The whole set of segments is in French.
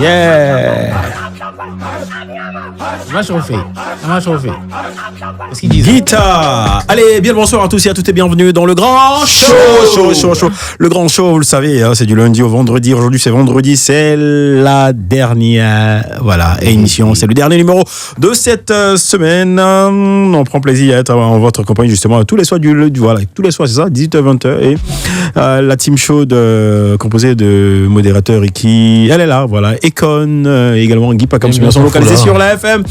Yeah. On va chauffer. Qu'est-ce qu'ils disent? Guitare. Allez, bien le bonsoir à tous et à toutes et bienvenue dans le grand show. Le grand show, vous le savez, hein, c'est du lundi au vendredi. Aujourd'hui, c'est vendredi, c'est la dernière, émission. C'est le dernier numéro de cette semaine. On prend plaisir à être en votre compagnie justement tous les soirs tous les soirs, c'est ça, 18h-20h. Et la team show composée de modérateurs et qui, elle est là, voilà. Econ, également Guy Pacam, sont localisés sur la FM.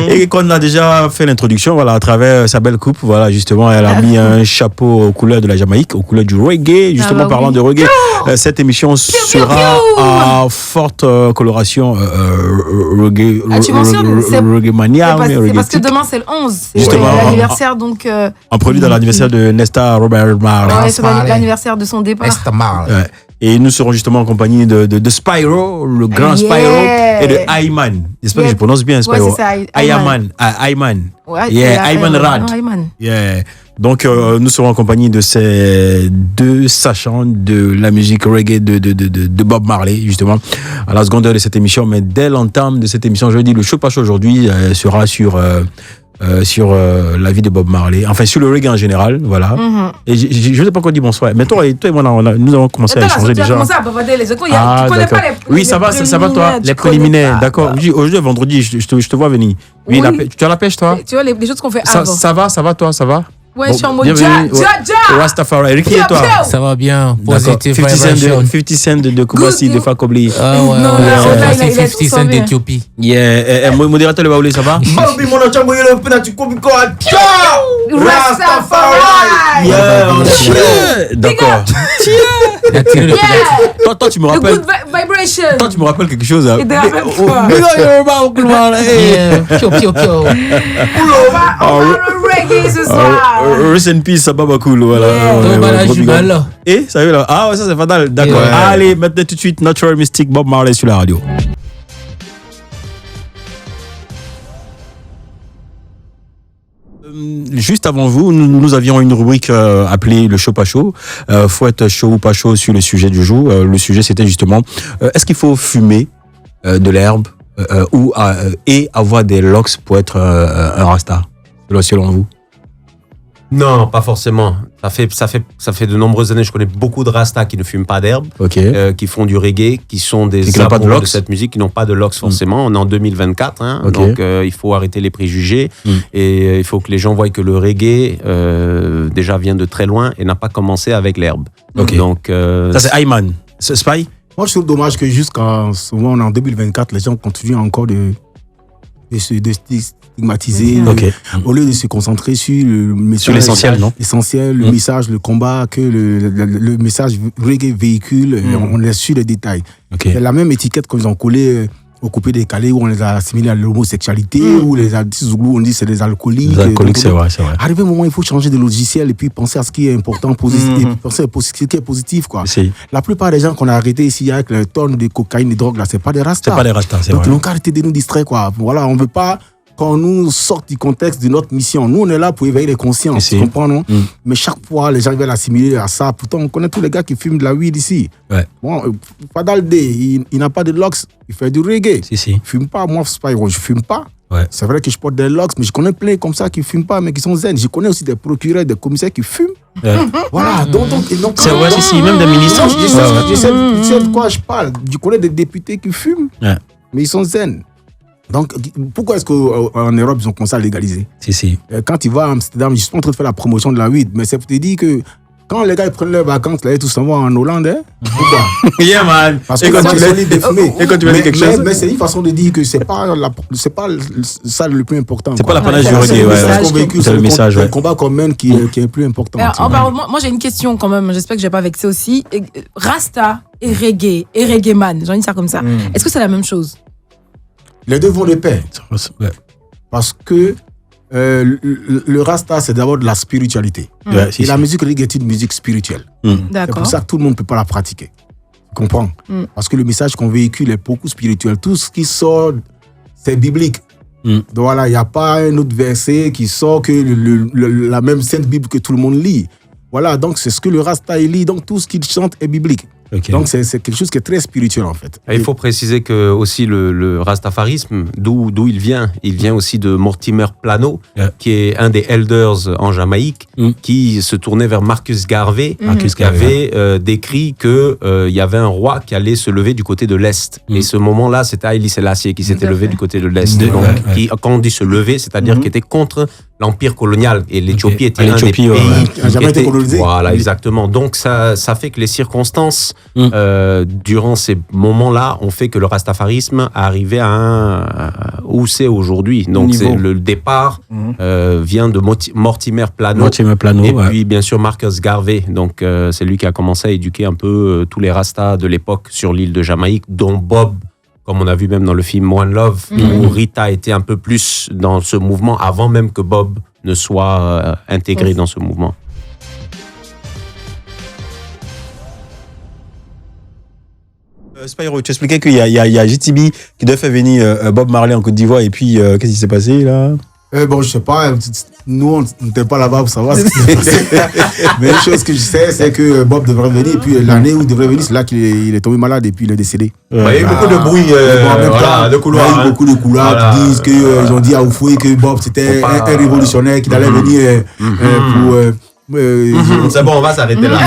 Et qu'on a déjà fait l'introduction, à travers sa belle coupe, justement, elle a mis un chapeau aux couleurs de la Jamaïque, aux couleurs du reggae. Justement, parlant de reggae, cette émission sera à forte coloration reggae, tu mentionnes, reggae mania. C'est parce que demain c'est le 11. Justement, c'est l'anniversaire donc. En prélude à l'anniversaire de Nesta Robert Marley. Ouais, c'est l'anniversaire de son départ. Nesta Marley. Ouais. Et nous serons justement en compagnie de Spyro, le grand Spyro, et de Ayman. J'espère que je prononce bien Spyro. Ouais, c'est ça, Ayman. Ouais, Ayman Rad. Yeah. Donc, nous serons en compagnie de ces deux sachants de la musique reggae de Bob Marley, justement, à la seconde heure de cette émission. Mais dès l'entame de cette émission, je dis, le show pas chaud aujourd'hui sera sur la vie de Bob Marley, enfin sur le reggae en général, voilà. Et je ne sais pas quoi dire bonsoir. Mais toi et moi, nous avons commencé à échanger déjà. Tu as commencé à bavarder les échos. Tu connais pas les préliminaires. Oui, ça va toi. Les préliminaires, d'accord. Aujourd'hui, vendredi, je te vois venir. Oui, tu as la pêche, toi? Tu vois les choses qu'on fait avant. Ça va toi, ça va? Ouais, je suis en mode ja. Rastafari. Ricky et toi? Ça va bien. Positive 50 Cent de Kumasi, de Fakobli. Ah ouais. Non, c'est 50 Cent d'Éthiopie. Yeah. Modérateur, le baoulé, ça va? Rastafari. Yeah, d'accord. Toi, tu me rappelles. The good vibration. Toi, tu me rappelles quelque chose. Et de la même fois. Pio. On va le reggae ce soir. Rest in peace, Sababa Cool, voilà. Et ça y est là. Ah ouais, ça c'est fatal. D'accord. Yeah. Allez, maintenant tout de suite, Natural Mystic, Bob Marley sur la radio. Juste avant vous, nous avions une rubrique appelée le show pas chaud. Faut être chaud ou pas chaud sur le sujet du jour. Le sujet c'était justement est-ce qu'il faut fumer de l'herbe et avoir des locks pour être un rasta selon vous? Non, pas forcément. Ça fait de nombreuses années, je connais beaucoup de rastas qui ne fument pas d'herbe, qui font du reggae, qui sont des amoureux de cette musique, qui n'ont pas de locks forcément. On est en 2024, donc il faut arrêter les préjugés et il faut que les gens voient que le reggae déjà vient de très loin et n'a pas commencé avec l'herbe. Donc ça c'est Ayman. Spy? Moi je trouve dommage que jusqu'à souvent on est en 2024, les gens continuent encore de stigmatiser, au lieu de se concentrer sur le message, sur l'essentiel, non? L'essentiel, le message, le combat que le message reggae véhicule, on est sur les détails. C'est la même étiquette qu'ils ont collée au coupé décalé où on les a assimilés à l'homosexualité, où les artistes Zouglou on dit c'est des alcooliques. Les alcooliques, c'est vrai. Arrivé un moment, il faut changer de logiciel et puis penser à ce qui est important, et puis penser à ce qui est positif, quoi. La plupart des gens qu'on a arrêtés ici avec les tonnes de cocaïne, de drogue, là, c'est pas des rastas. C'est pas des rastas, c'est vrai. Donc, on a arrêté de nous distraire, quoi. Voilà, on veut pas qu'on nous sorte du contexte de notre mission. Nous, on est là pour éveiller les consciences, tu comprends, non? Mais chaque fois, les gens veulent assimiler à ça. Pourtant, on connaît tous les gars qui fument de la weed ici. Ouais. Bon, Fadal D, il n'a pas de locks, il fait du reggae. Il fume pas, moi, Spyro, je fume pas. Ouais. C'est vrai que je porte des locks, mais je connais plein comme ça qui fument pas, mais qui sont zen. Je connais aussi des procureurs, des commissaires qui fument. Ouais. Voilà, donc c'est vrai, même des ministres. Je sais de quoi je parle. Je connais des députés qui fument, mais ils sont zen. Donc, pourquoi est-ce qu'en Europe, ils ont commencé à légaliser? Quand tu vas à Amsterdam, je suis pas en train de faire la promotion de la weed, mais c'est pour te dire que quand les gars ils prennent leurs vacances, là, tout s'en va en Hollande, pourquoi? Yeah, man. Parce que quand tu vas dire quelque chose. Mais c'est une façon de dire que c'est pas ça le plus important. C'est pas l'apanage du reggae, c'est le message. C'est le combat commun qui est le plus important. Moi, j'ai une question quand même. J'espère que je vais pas vexer aussi. Rasta et reggae man, j'en dis ça comme ça. Est-ce que c'est la même chose? Les deux vont de pair. Parce que le Rasta, c'est d'abord de la spiritualité. Et la musique reggae est une musique spirituelle. C'est pour ça que tout le monde ne peut pas la pratiquer. Tu comprends? Parce que le message qu'on véhicule est beaucoup spirituel. Tout ce qui sort, c'est biblique. Donc voilà, il n'y a pas un autre verset qui sort que la même Sainte Bible que tout le monde lit. Voilà, donc c'est ce que le Rasta il lit, donc tout ce qu'il chante est biblique. Okay. Donc c'est quelque chose qui est très spirituel en fait. Et il faut préciser que aussi le rastafarisme, d'où il vient aussi de Mortimer Plano, qui est un des elders en Jamaïque, qui se tournait vers Marcus Garvey, qui avait décrit que il y avait un roi qui allait se lever du côté de l'est. Et ce moment-là, c'était Haïli Sélassié qui s'était levé du côté de l'est. Donc, quand on dit se lever, c'est-à-dire qu'il était contre l'empire colonial, et l'Éthiopie était un des pays qui jamais été colonisé. Voilà, exactement. Donc ça fait que les circonstances durant ces moments-là ont fait que le rastafarisme est arrivé à où c'est aujourd'hui. Donc le départ vient de Mortimer Plano, et puis bien sûr Marcus Garvey. Donc c'est lui qui a commencé à éduquer un peu tous les rastas de l'époque sur l'île de Jamaïque, dont Bob, comme on a vu même dans le film One Love, où Rita était un peu plus dans ce mouvement avant même que Bob ne soit intégré dans ce mouvement. Spyro, tu expliquais qu'il y a JTB qui devait faire venir Bob Marley en Côte d'Ivoire, et puis qu'est-ce qui s'est passé là? Bon, je sais pas, nous on n'était pas là-bas pour savoir. Mais une chose que je sais, c'est que Bob devrait venir, et puis l'année où il devrait venir, c'est là qu'il est tombé malade et puis il est décédé. Il y a eu beaucoup de bruit, de couloirs. Il y a eu beaucoup de couloirs qui disent qu'ils ont dit à Oufoué que Bob c'était un révolutionnaire, qu'il allait venir pour... c'est bon, on va s'arrêter là.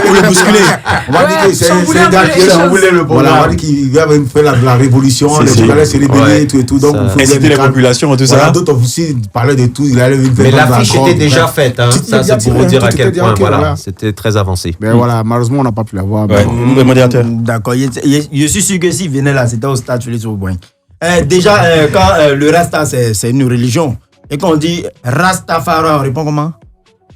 Pour le bousculer. On va dire que c'est un gars qui a voulu le programme. On va dire qu'il va faire la révolution, il allait se rébeller et tout. Donc, inciter les populations et tout ça. D'autres aussi parlaient de tout. Mais l'affiche était déjà faite. Ça, c'est pour vous dire à quel point. Voilà, c'était très avancé. Mais voilà, malheureusement, on n'a pas pu la voir. Le modérateur. D'accord. Je suis sûr que s'il venait là, c'était au stade Félix Houphouët. Déjà, quand le Rasta, c'est une religion, et qu'on dit Rastafari, on répond comment?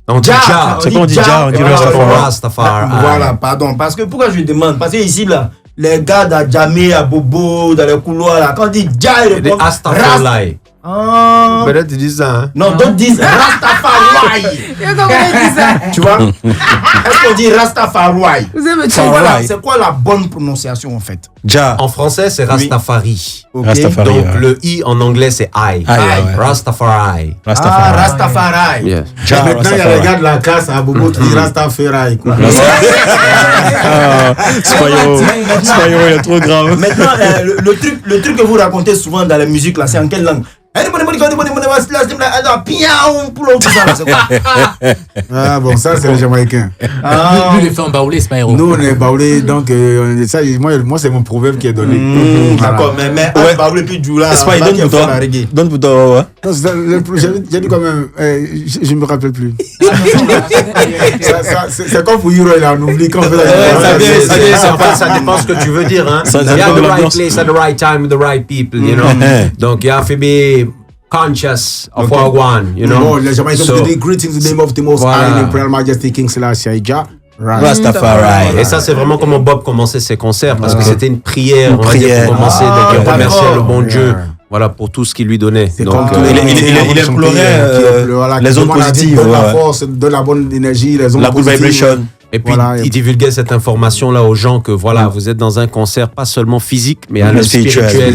On dit Jah. C'est qu'on dit Jah, on dit Rastafari. Voilà, pardon. Parce que pourquoi je demande? Parce que ici, là, les gars d'Adjamé, à Bobo, dans les couloirs, là, quand on dit Jah, ils répondent Rastafari. Peut-être ils disent ça. Hein? Non, d'autres disent Rastafari. Tu vois? Est-ce qu'on dit Rastafari? C'est quoi la bonne prononciation en fait? Jah. En français, c'est Rastafari. Okay. Rastafari. Donc le I en anglais, c'est I. Rastafari. Rastafari. Yes. Maintenant, il y a les gars de la classe à Bobo qui disent Rastafari. Spyro, il est trop grave. Maintenant, le truc que vous racontez souvent dans la musique, là, c'est en quelle langue? Ah bon, ça c'est les Jamaïcains. Lui, il est fait en baoulé, Spyro. Nous on est baoulé, donc ça, moi c'est mon proverbe qui est donné. D'accord, mais baoulé puis du là. Donne pour toi. J'ai dit quand même, je me rappelle plus. C'est comme pour Hiro, il a oublié quand on fait la ça dépend ce que tu veux dire. Hein. Il y a the right place at the right time with the right people, you know. Donc il y a Phoebe conscious of Wagwan, you know. Les Jamaïcains disent greetings in the name of the Most High, Imperial Majesty King Selassie Jah. Rastafari. Et ça, c'est vraiment comment Bob commençait ses concerts, parce que c'était une prière, on va dire, pour commencer, donc il remerciait le bon Dieu. Voilà, pour tout ce qu'il lui donnait. Donc, il implorait les ondes positives. Donne la force, donne la bonne énergie, les ondes la good vibration. Et puis, il divulguait cette information-là aux gens que voilà, vous êtes dans un concert pas seulement physique, mais à le spirituel.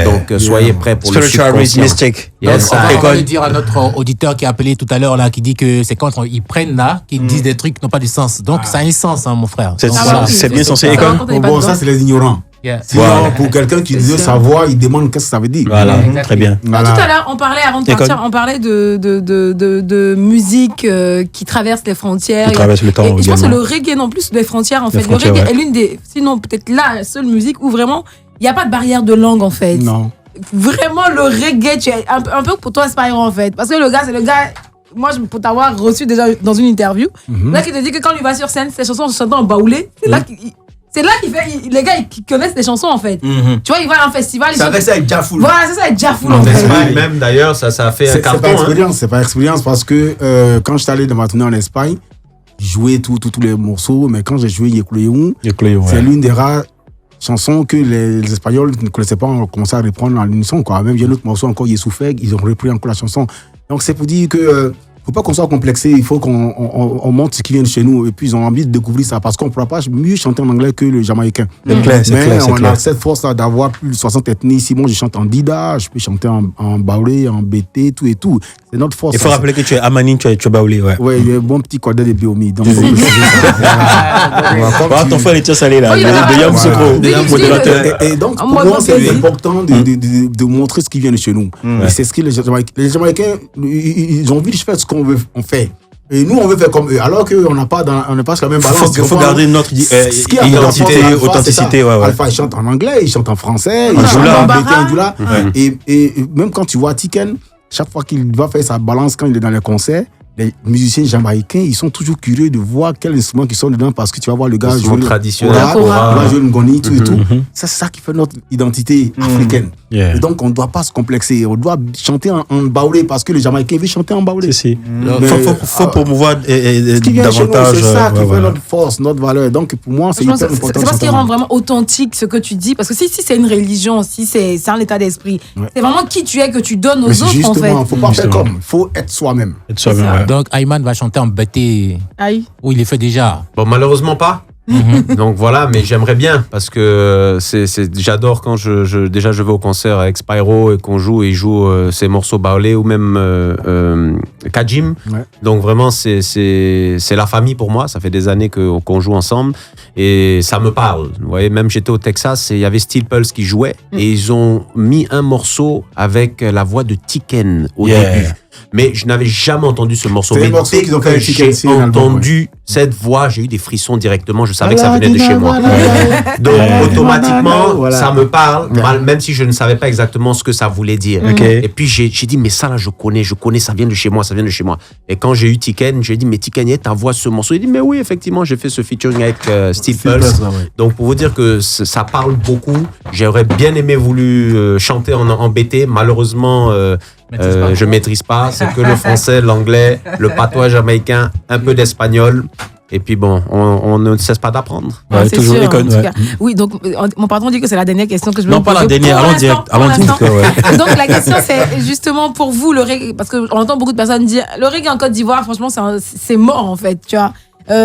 Donc, soyez prêts pour le subconscient. Mystique. On va le dire à notre auditeur qui a appelé tout à l'heure, là, qui dit que c'est quand ils prennent là, qu'ils disent des trucs qui n'ont pas du sens. Donc, ça a un sens, hein, mon frère. C'est bien censé. Bon, ça, c'est les ignorants. Sinon, pour quelqu'un qui veut savoir, il demande qu'est-ce que ça veut dire. Voilà, très bien. Tout à l'heure, on parlait, avant de partir, on parlait de musique qui traverse les frontières. Qui traverse le temps. Et je pense que le reggae non plus des frontières, en fait. Le reggae est l'une des, sinon peut-être la seule musique où vraiment, il n'y a pas de barrière de langue, en fait. Non. Vraiment, le reggae, tu es un peu pour toi, Spyro, en fait. Parce que le gars, c'est le gars... Moi, pour t'avoir reçu déjà dans une interview, là, qui te dit que quand il va sur scène, ses chansons sont en baoulé, c'est là qu'il fait, les gars qui connaissent les chansons en fait. Tu vois, ils vont à un festival. C'est avec ça avec Jafoul. Voilà, c'est ça avec Jafoul. En Espagne même d'ailleurs, ça a fait un carton. C'est pas expérience parce que quand je suis allé de ma tournée en Espagne, je jouais tous les morceaux, mais quand j'ai joué Yekouléon, c'est l'une des rares chansons que les Espagnols ne connaissaient pas, ont commencé à reprendre en unisson. Même il y a un autre morceau encore, Yesoufeg, ils ont repris encore la chanson. Donc c'est pour dire que faut pas qu'on soit complexé, il faut qu'on montre ce qui vient de chez nous et puis ils ont envie de découvrir ça parce qu'on ne pourra pas mieux chanter en anglais que le jamaïcain. C'est clair, on a cette force-là d'avoir plus de 60 ethnies. Si moi je chante en Dida, je peux chanter en Baoulé, en BT, tout et tout. C'est notre force. Il faut rappeler que tu es Amani, tu es Baoulé, ouais. Ouais, il y a un bon petit cordel de Biomi. Donc, ton frère est salé là. Et donc, pour moi, c'est important de montrer ce qui vient de chez nous. Et c'est ce que les Jamaïcains, ils ont envie de faire ce qu'on veut, on fait. Et nous, on veut faire comme eux, alors qu'on n'a pas sur la même balance. Il faut garder notre identité, authenticité. Alpha, il chante en anglais, il chante en français, il joue là, en Djoula. Et même quand tu vois Tiken, chaque fois qu'il va faire sa balance quand il est dans les concerts, les musiciens jamaïcains, ils sont toujours curieux de voir quel instrument qui sont dedans parce que tu vas voir le gars jouer traditionnel, il va jouer le ngoni, tout et tout. Ça, c'est ça qui fait notre identité africaine. Et donc, on ne doit pas se complexer. On doit chanter en baoulé parce que les Jamaïcains veulent chanter en baoulé. Il faut promouvoir davantage. C'est ça qui fait notre force, notre valeur. Donc, pour moi, c'est hyper important. C'est parce qu'il rend vraiment authentique ce que tu dis. Parce que si c'est une religion, si c'est un état d'esprit, c'est vraiment qui tu es que tu donnes aux autres, en fait. Justement, il ne faut pas faire comme. Il faut être soi-même. Donc, Ayman va chanter en BT. Aïe. Oui, il le fait déjà. Bon, malheureusement pas. Donc voilà, mais j'aimerais bien parce que j'adore quand je vais au concert avec Spyro et qu'on joue et il joue ces morceaux baoulés ou même Kajim. Donc vraiment c'est la famille pour moi. Ça fait des années qu'on joue ensemble et ça me parle. Vous voyez, même j'étais au Texas et il y avait Steel Pulse qui jouait et ils ont mis un morceau avec la voix de Tiken au début. Mais je n'avais jamais entendu ce morceau. Mais dès que j'ai entendu cette voix, j'ai eu des frissons directement. Je savais que ça venait de chez moi. Donc, automatiquement, ça me parle, même si je ne savais pas exactement ce que ça voulait dire. Et puis, j'ai dit, mais ça, là, je connais, ça vient de chez moi, Et quand j'ai eu Tiken, j'ai dit, mais Tiken, ta voix, ce morceau. Il dit, mais oui, effectivement, j'ai fait ce featuring avec Steve Pulse. Donc, pour vous dire que ça parle beaucoup, j'aurais bien aimé voulu chanter en BT. Malheureusement, je maîtrise pas, c'est que le français, l'anglais, le patois jamaïcain, un peu d'espagnol. Et puis bon, on ne cesse pas d'apprendre. C'est toujours sûr, en tout cas. Oui, donc mon patron dit que c'est la dernière question que je vais Non, pas la dernière, allons direct. Donc la question c'est justement pour vous le reggae, parce qu'on entend beaucoup de personnes dire le reggae en Côte d'Ivoire, franchement c'est mort en fait, tu vois.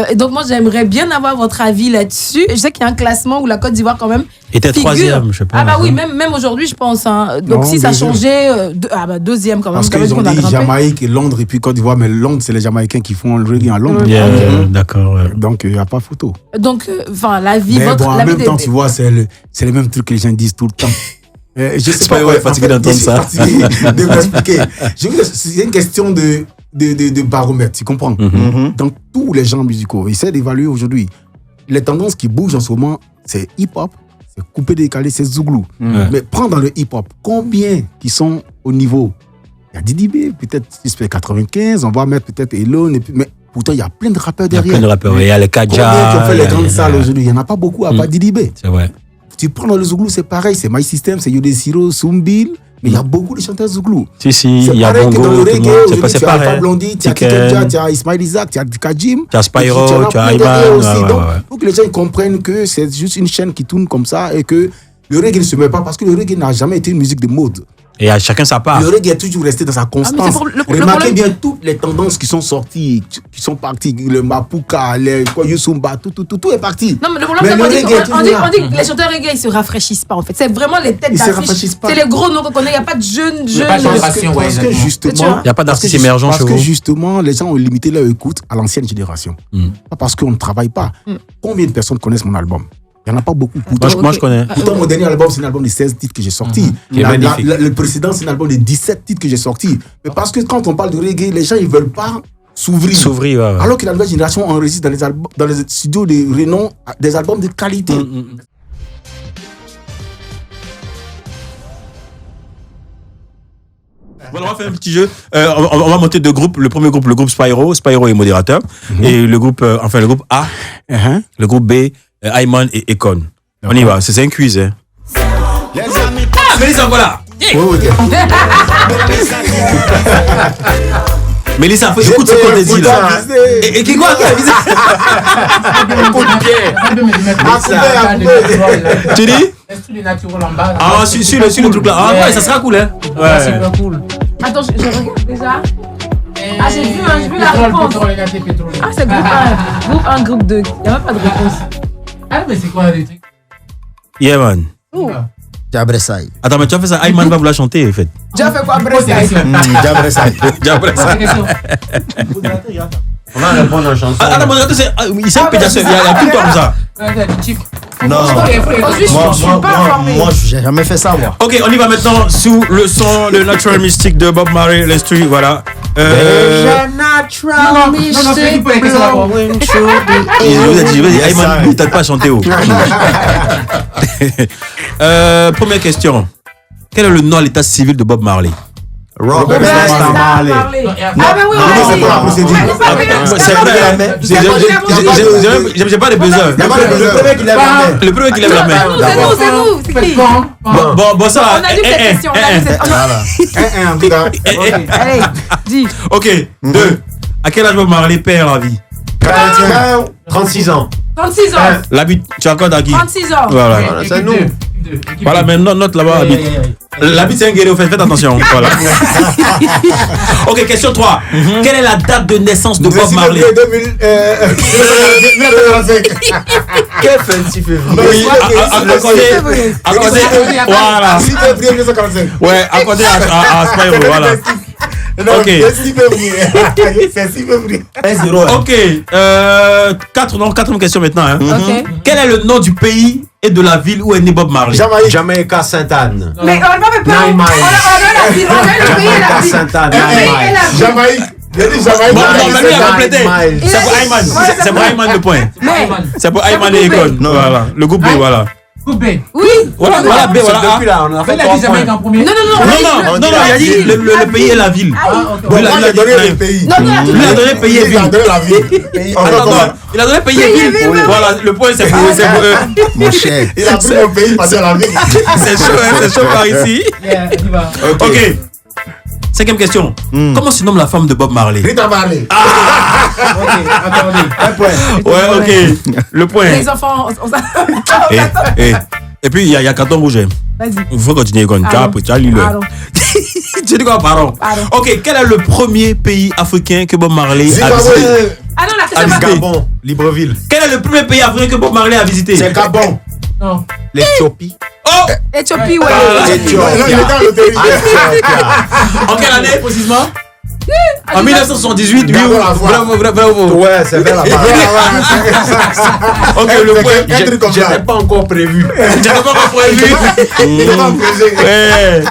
Et donc moi j'aimerais bien avoir votre avis là-dessus. Je sais qu'il y a un classement où la Côte d'Ivoire quand même était troisième, je sais pas. Ah bah oui, même aujourd'hui je pense. Hein. Donc non, si ça changeait, deuxième quand même. Parce qu'ils ont dit Jamaïque et Londres et puis Côte d'Ivoire, mais Londres c'est les Jamaïcains qui font le reggae à Londres. D'accord. Donc il n'y a pas photo. Donc enfin la vie, mais en même temps tu vois c'est les mêmes trucs que les gens disent tout le temps. Je sais pas, fatigué d'entendre ça. De m'expliquer. C'est une question de baromètre, tu comprends? Dans tous les genres musicaux, essaie d'évaluer aujourd'hui. Les tendances qui bougent en ce moment, c'est hip-hop, c'est coupé décalé, c'est zouglou. Mais prends dans le hip-hop, combien qui sont au niveau? Il y a Didi B, peut-être 95, on va mettre peut-être Elon, mais pourtant il y a plein de rappeurs derrière. Il y a plein de rappeurs, il y a les Kaja. Combien qui ont fait les grandes salles aujourd'hui? Il n'y en a pas beaucoup à part Didi B. C'est vrai. Tu prends dans le zouglou, c'est pareil, c'est My System, c'est Yodé Siro, Sumbil. Mais il y a beaucoup de chanteurs zouglou. Si, il y a Bongo, dans le reggae, c'est pareil. Tu as Blondie, tu as Tikenja, tu as Ismail Isaac, tu as Kajim, tu as Spyro, tu as Ayman aussi. Donc, il faut que les gens comprennent que c'est juste une chaîne qui tourne comme ça et que le reggae ne se met pas parce que le reggae n'a jamais été une musique de mode. Et à chacun sa part. Le reggae est toujours resté dans sa constance. Remarquez bien toutes les tendances qui sont sorties, qui sont parties. Le Mapuka, le Koyusumba, tout est parti. Non, mais le problème, c'est qu'on dit que les chanteurs reggae, ils se rafraîchissent pas, en fait. C'est vraiment les têtes d'affiche. C'est les gros noms qu'on connaît. Il n'y a pas de jeunes. Parce que justement, il n'y a pas d'artistes émergents chez vous. Parce que justement, les gens ont limité leur écoute à l'ancienne génération. Pas parce qu'on ne travaille pas. Combien de personnes connaissent mon album? Il n'y en a pas beaucoup. Moi, je connais. Pourtant, mon dernier album, c'est un album de 16 titres que j'ai sorti. Le précédent, c'est un album de 17 titres que j'ai sorti. Mais parce que quand on parle de reggae, les gens, ils ne veulent pas s'ouvrir. Alors que la nouvelle génération enregistre dans les studios de renom des albums de qualité. Voilà, on va faire un petit jeu. On va monter deux groupes. Le premier groupe, le groupe Spyro. Spyro est modérateur. Et le groupe A. Le groupe B. Ayman et Ekon. On y va, c'est un quiz. Hein. Ah, Mélissa, voilà. Mélissa, écoute ce qu'on t'a dit là. Et qui quoi? Tu dis? Ah, sur le truc là. Ah ouais, ça sera cool, hein. Ouais, super cool. Attends, je regarde déjà. Ah, j'ai vu je veux la réponse. Ah, c'est groupe 1. Groupe 1, groupe 2. Il n'y a même pas de réponse. Ah, mais c'est quoi les trucs? Yeah, man. Jabressaï. Attends, mais tu as fait ça. Ayman va vouloir chanter, en fait. Tu as fait quoi, Bressaï? Jabressaï. On va répondre en chanson. Attends, il s'est pété il y a tout comme ça. Non. Moi, j'ai jamais fait ça, moi. Ok, on y va maintenant sous le son, le Natural Mystic de Bob Marley, l'instru, voilà. Natural Mystic. Ayman, il t'a pas chanté haut. Première question. Quel est le nom à l'état civil de Bob Marley? Robert Rasta Marley. Ah, mais oui, c'est pas la procédure. C'est vrai. J'ai pas de buzzer. Le premier qui lève la main. Le premier qui lève la main. c'est nous. C'est qui? Bon, ça va. On a dit cette question. En tout cas. Allez, dis. Ok, 2. À quel âge Bob Marley perd la vie? 36 ans. 36 ans. L'habit, tu accordes à qui? 36 ans. Voilà. C'est nous. Voilà, maintenant, note là-bas, habite. L'habit, c'est un guerrier, faites attention. Voilà. Ok, question 3. Quelle est la date de naissance de Bob Marley? 1945. Quel 26 février? Oui, accordé. Voilà. 6 février 1945. Ouais, accordé à Spyro, voilà. Non, Ok. c'est 6 février. C'est 6 février. 1-0. Ok, 4e question maintenant. Hein. Ok. Quel est le nom du pays et de la ville où est né Bob Marley? Jamaica Sainte-Anne. Mais on n'a pas fait peur. On a la ville. On a le pays et la Jamaica ville. Sainte-Anne. Le pays et la ville. Jamaïque. Il a dit Jamaïque. Bon, non, mais lui a complété. Miles. C'est pour Ayman. C'est pour Ayman le point. Mais, C'est pour Ayman et Econ. Voilà. Le groupe B, voilà. Coupé. oui. Voilà, B, voilà. Depuis là, on a fait Il a 3 dit Jamaïque points. en premier. Non, Non, il a dit le pays et la ville. Bon, moi, j'ai donné le pays. Non, non, Il a donné pays et Il a ville. donné la ville. Attends, il a donné pays et ville. Voilà, le point c'est pour eux. Mon cher. Il a pris mon pays, passé à la ville. C'est chaud, hein, c'est chaud par ici. Yeah, on y va. Ok. 5e question. Comment se nomme la femme de Bob Marley? Rita Marley. Ok, attendez. Un point. Ouais, ok. Le point. Les enfants, on Et puis, il y a carton rouge. Vas-y. Il faut continuer comme ça. Tu as lu le. Pardon. Tu dis quoi, pardon? Ok, quel est le premier pays africain que Bob Marley a visité? Ah non, la question va. Gabon, Libreville. Quel est le premier pays africain que Bob Marley a visité? C'est Gabon. Non. L'Éthiopie. Oh! Éthiopie, ouais. Non, il est dans le pays. En quelle année précisément? En 1978, oui. Gabon, la voix. Bravo. Ouais, c'est vers là-bas. Ok, le point. Un truc comme ça. J'étais pas encore prévu. J'étais pas encore prévu. Il est pas prévu. Ouais.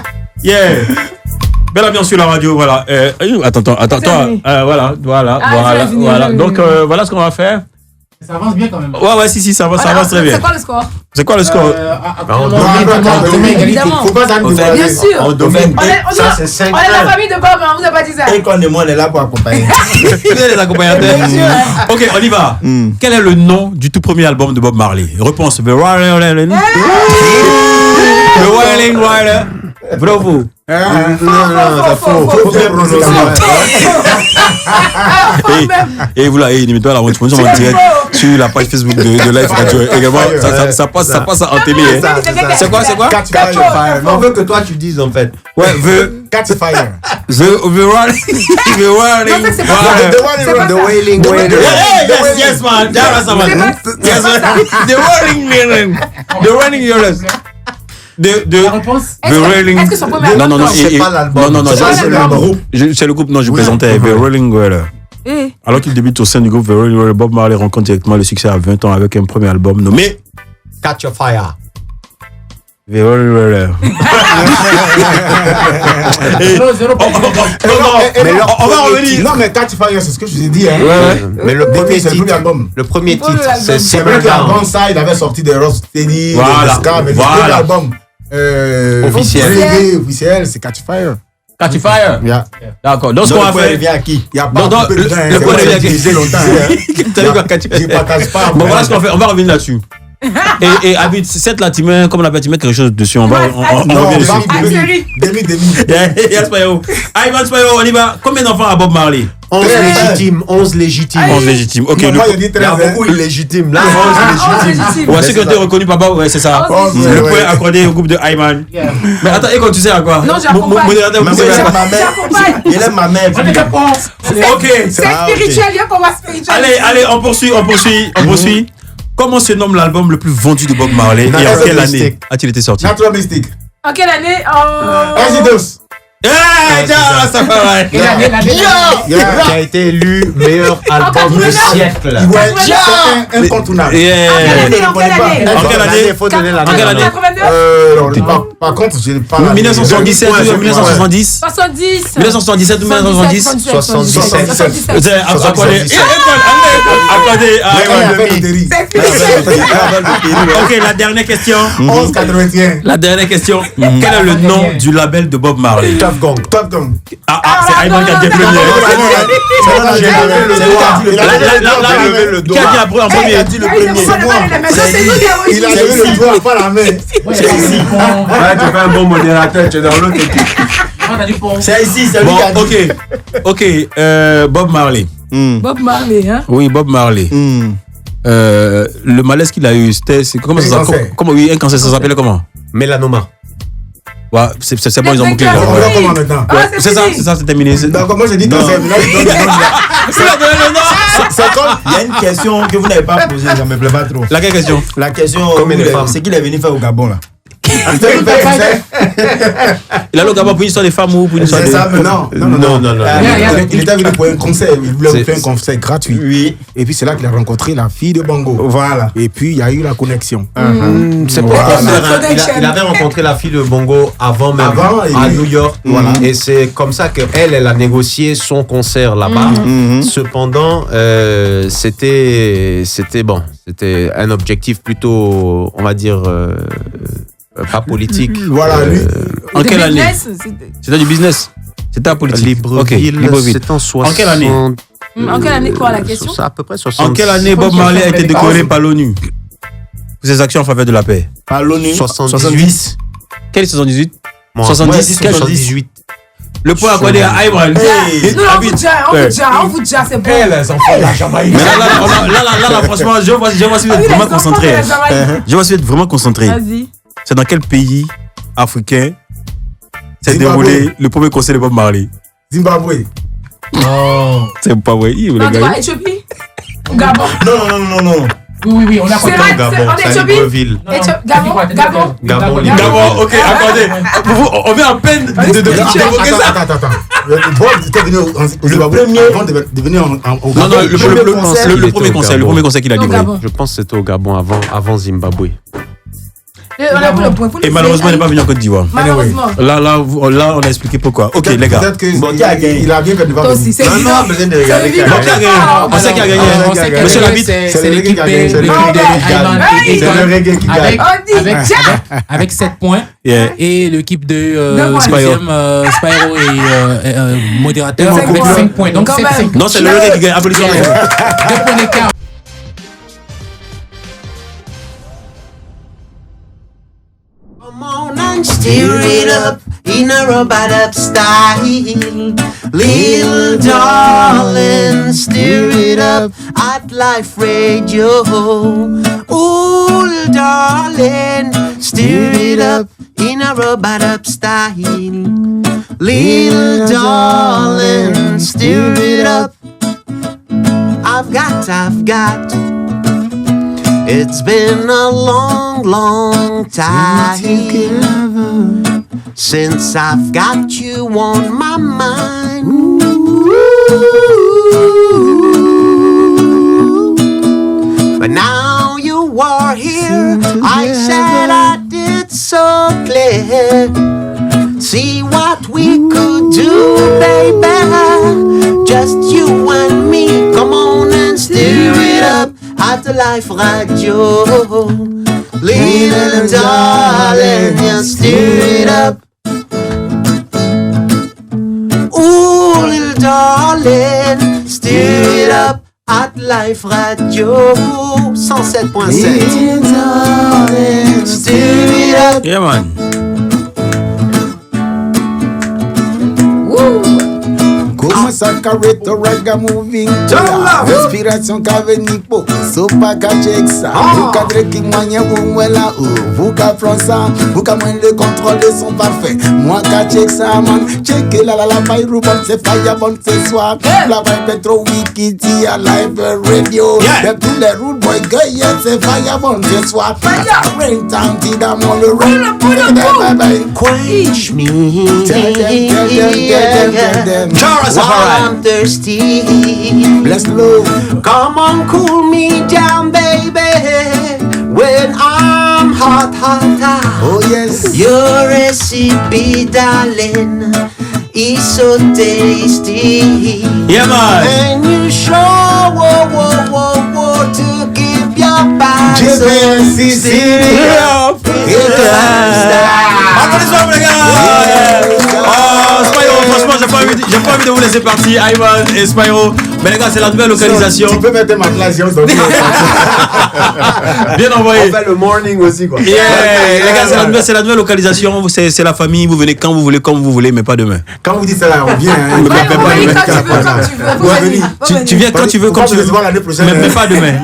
Yeah. Belle ambiance sur la radio, voilà. Attends, toi. Voilà. c'est fini. Donc, voilà ce qu'on va faire. Ça avance bien quand même. Ouais, si, ça avance très bien. C'est quoi le score? C'est quoi le score? Évidemment. Faut pas s'en Bien sûr. On domine. Ça, c'est 5 On est la famille de Bob, on vous a pas dit ça. Econ et moi, on est là pour accompagner. Les accompagnateurs. Ok, on y va. Quel est le nom du tout premier album de Bob Marley? Réponse. The Wailing Rider. Bravo. Non, c'est faux. Faut bien prononcer. Et vous là, limite-toi la honte. Nous sommes en direct sur la page Facebook de Live Radio. Également, ça passe en télé. C'est quoi? Catch Fire. On veut que toi tu dises en fait. Ouais, Catch Fire. The Wailing The Wailing Rider. Yes, man. Yes, man. The Wailing Rider. The Wailing Rider. La réponse? Est-ce que son premier album? Non, C'est pas l'album. Non, C'est le groupe. c'est le groupe, non, je présentais The Rolling Rider. Alors qu'il débute au sein du groupe The Rolling Rider, Bob Marley rencontre directement le succès à 20 ans avec un premier album nommé Catch a Fire. The Rolling Rider. On va revenir. Non, mais Catch Fire, c'est ce que je vous ai dit. Mais le premier C'est le premier titre. album. Le premier Premier titre, album. c'est C'est vrai qu'avant ça, il avait sorti des Ross Teddy, des Ska, mais le premier album Officiel. officiel, c'est Catch Fire. Catch Fire. Yeah. D'accord. Donc, ce qu'on va faire. Vient à qui? Il n'y a pas Donc, de le point de vue à qui? utilisé longtemps. T'as vu quoi, Catch Je ne partage pas. Bon, voilà ce qu'on fait. On va revenir là-dessus. Et Abid, cette là, tu mets, comme on appelle, tu mets quelque chose dessus. On va. Non, revient dessus. demi. Yes, Spyro. Ayman Spyro, on y va. Combien d'enfants a Bob Marley? 11 légitimes. 11 légitimes. 11 légitimes. Ok. Moi, il dit Il y a 13. beaucoup de légitimes. Là, 11 légitimes. Ouais, ceux qui ont été reconnus, papa, ouais, c'est ça. Le point accordé au groupe de Ayman. Mais attends, et quand tu sais à quoi? Non, j'accompagne. Modérateur, vous savez à quoi? J'accompagne. Il aime ma mère. Ok. C'est spirituel, il y a comment spirituel. Allez, on poursuit. Comment se nomme l'album le plus vendu de Bob Marley et en quelle année a-t-il été sorti? Natural Mystic. En quelle année? Exodus. Ça fait vrai. Et l'année, Qui a été élu meilleur album du siècle. Ouais, c'est incontournable. En quelle année? En quelle année? Il faut donner la En quelle année? 89? Par contre, je n'ai pas la 1977 ou 1970? 70. 1977 ou 1970? 77. Accordez. C'est Ok, la dernière question. 11,81. La dernière question. Quel est le nom du label de Bob Marley? Top Gun. C'est Ayman qui a dit premier. Qui a dit en premier? Il a dit le premier. C'est moi. Il a levé le doigt, pas la main. Tu fais un bon modérateur, tu es dans l'autre équipe. C'est ici, c'est lui Bon, qui a dit. ok. Bob Marley. Bob Marley, hein? Oui, Bob Marley. Le malaise qu'il a eu, c'était. Comment ça s'appelle? Oui, un cancer, ça s'appelait comment? Mélanoma. Ouais, c'est bon, ils ont bouclé. On va comment maintenant? C'est ça, c'est terminé. Donc, moi, j'ai dit cancer. C'est comme. Il y a une question que vous n'avez pas posée, ça me plaît pas trop. Laquelle question? La question, Combien de femmes? c'est qu'il est venu faire au Gabon là. Il a le Gabon pour une histoire de femmes ou pour une histoire de. C'est ça, non. Il était venu pour un concert. Il voulait faire un concert gratuit. Oui. Et puis, c'est là qu'il a rencontré la fille de Bongo. Voilà. Et puis, il y a eu la connexion. C'est pour il avait rencontré la fille de Bongo avant même à New York. Voilà. Et c'est comme ça qu'elle a négocié son concert là-bas. Cependant, c'était un objectif plutôt, on va dire, pas politique. Voilà, lui. En quelle année? C'était du business. C'était la politique. Libreville. C'est en 60. En quelle année? En quelle année, quoi, la question? À peu près 60. En quelle année Bob Marley a été décoré par l'ONU pour ses actions en faveur de la paix? Par l'ONU. 78. Quel est 78? Moi, 70? Quel 78? Le point accordé à Ayman. Non, on vous dit, c'est bon. Les enfants de la Jamaïque. Mais là, franchement, je vois si vous êtes vraiment concentré. Je vois si vous êtes vraiment concentré. Vas-y. C'est dans quel pays africain s'est déroulé le premier concert de Bob Marley? Zimbabwe. C'est pas vrai. Non, tu vois, Éthiopie? Gabon? Non. Oui, on a compris. C'est Libreville. Gabon? D'abord, ok, attendez. On vient à peine d'évoquer ça. Attends. Bob était venu au Zimbabwe avant de venir au Gabon. Non, le premier concert qu'il a livré. Je pense que c'était au Gabon avant Zimbabwe. On a pris le point. Et malheureusement, il n'est pas venu en Côte d'Ivoire. Malheureusement. Là, on a expliqué pourquoi. Ok, les gars. Peut-être que Bon, qui a gagné? il a bien fait de Toi aussi, c'est Non, besoin de regarder qui a Bon, qui a gagné? On sait qui a gagné. Monsieur Labitte. C'est l'équipe avec 7 points. Et l'équipe de Spyro et modérateur avec 5 points. Donc, c'est 5. Non, c'est le reggae qui gagne. Applaudissements. 2 points d'écart. Come on and stir it up in a rub-a-dub style. Little darling, stir it up at Life Radio. Ooh, darling, stir it up in a rub-a-dub style. Little darling, stir it up. I've got. It's been a long time since I've got you on my mind. But now you are here, I said I did so clear. See what we could do, baby. Just you and me, come on and stir it up at the Life Radio. Little darling, you stir it up. Ooh, little darling, stir it up at Life Radio 107.7. Yeah, man. Começa a carreta, rega moving. Inspiration Cavenipo, sopa cachexa. Vuka dreki moyen umwela vuka fransa. Vuka moyen le contrôle de son parfait. Moi cachexa man, check la paille ruban, c'est fire bon ce soir. La paille pétro wikiti à live radio. De tous les rude boy gay, c'est fire bon ce soir. Rain town, tidamon le rain. Quench me. While I'm thirsty. Bless love. Come on, cool me down, baby. When I'm hot. Oh yes. Your recipe, darling, is so tasty. Yeah, man. And you show to give your body so Applaudissements, les gars. Oh, Spyro, franchement, j'ai pas envie de vous laisser partir, Ayman et Spyro. Mais les gars, c'est la nouvelle localisation. Tu peux mettre ma classe, Bien envoyé. On fait le morning aussi, quoi. Yeah, les gars, c'est la nouvelle localisation. C'est la famille. Vous venez quand vous voulez, comme vous voulez, mais pas demain. Quand vous dites ça, on vient. Tu viens quand tu veux, comme tu veux. Mais pas demain.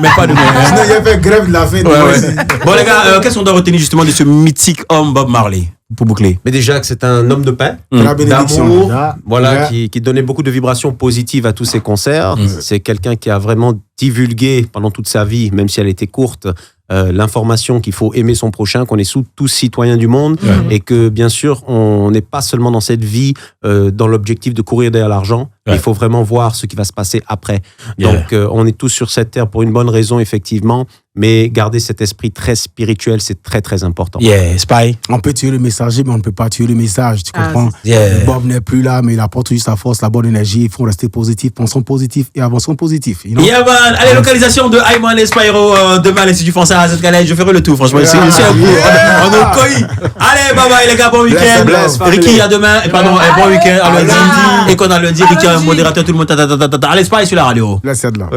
Sinon, il y a fait grève de la faim. Bon, les gars, qu'est-ce qu'on doit retenir justement de ce mythique homme Bob Marley pour boucler? Mais déjà que c'est un homme de paix, d'amour, voilà, qui donnait beaucoup de vibrations positives à tous ses concerts. C'est quelqu'un qui a vraiment divulgué pendant toute sa vie, même si elle était courte, l'information qu'il faut aimer son prochain, qu'on est tous citoyens du monde et que bien sûr on n'est pas seulement dans cette vie dans l'objectif de courir derrière l'argent, il faut vraiment voir ce qui va se passer après. Donc on est tous sur cette terre pour une bonne raison effectivement, mais garder cet esprit très spirituel, c'est très très important. Spy. On peut tuer le messager, mais on ne peut pas tuer le message, tu comprends? Bob n'est plus là, mais il apporte juste sa force, la bonne énergie. Il faut rester positif, pensons positif et avançons positif. You know? Yeah, man. Allez, localisation de Ayman et Spyro demain à l'Institut français à Zet-Galais. Je ferai le tour, franchement. C'est un coup. On est coï. Allez, bye bye les gars, bon week-end. Ricky, à demain. Pardon, bon week-end à lundi. Et qu'on a lundi, Ricky, un modérateur, tout le monde. Allez, Spy sur la radio. Laisse-le là.